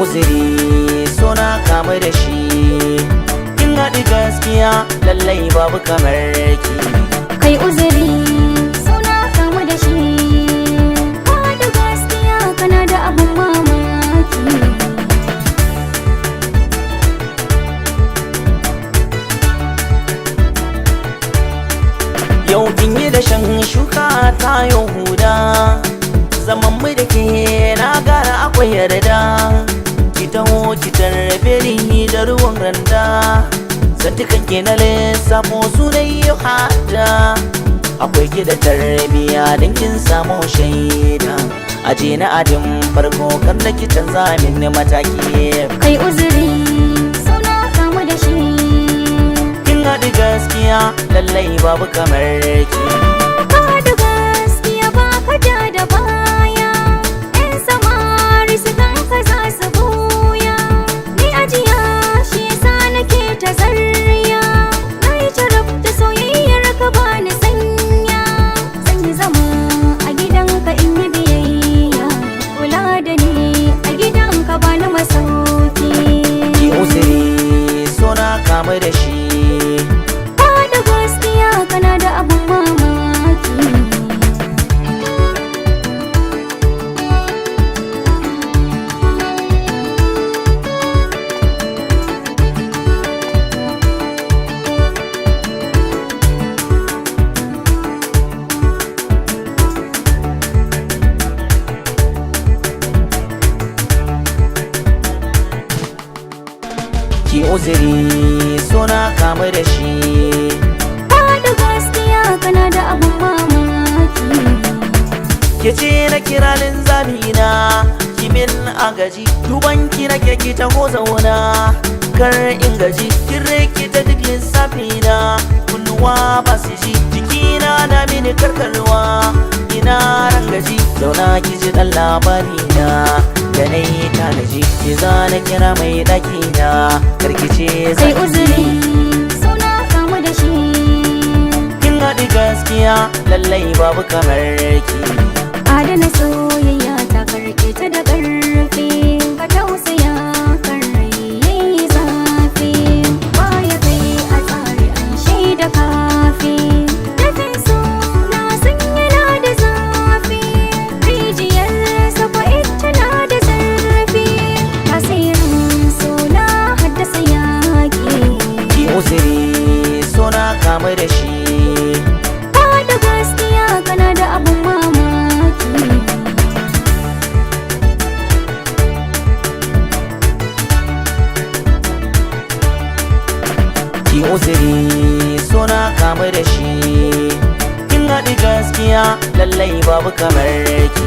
uzuri so na kamu da shi, kin haɗi gaskiya lallai babu kamar ki. Kai uzuri so na kamu da shi, ka haɗi gaskiya kana da abun mamaki. Yau kin yi da shan shuka ta yau huda, zaman mu da ke na gara akwai yarda. Ki taho ki tarbe ni da ruwan randa, zantukan ke na lissafo su da yi hada. Akwai ki da tarbiya don kin samu shaida, aje na adin farko kan da ki canza min mataki. Kai uzuri so na kamu da shi, kin haɗi gaskiya lallai babu kamar ki. ka haɗi gaskiya ba ka ja da baya, 'yan samari su ganka za su buya. Ni ajiya shi yasa nake ta zarya, na yi jarab da soyayyar ka bani sanya. Zan yi zama a gidanka in yi biyayya, kula da ni a gidanka bani masauki. Ki uzuri so na kamu da shi, Ka da gaskiya kana da abun mamaki. ki uzuri so na kamu da shi. Ka da gaskiya kana da abun mamaki. Ke ce na kira linzami na kimin agaji, duban ki na ke ki taho zauna kar in gaji. Kin rikita duk lissafi na, kunnuwa ba su ji, jikina na mini karkarwa ina rangaji. Zauna ki ji dan labari na da na yi tanaji, ki za na kira mai ɗaki na karkice Kai zaki. uzuri so na kamu da shi, Kin haɗi gaskiya lallai babu kamar ki. adana soyayya ta karke ta da ƙarfi. Ka tausaya kan rai yayi zafi, baya kai a tsari an shaida kafi. Dafin so na san yana da zafi, rijiyar safa ita na da zurfi. Tasirin so na haddasa yaƙi, Ki uzuri so na kamu da shi, ka da gaskiya kana da abun mamaki. ki uzuri so na kamu da shi, kin haɗi gaskiya lallai babu kamar ki.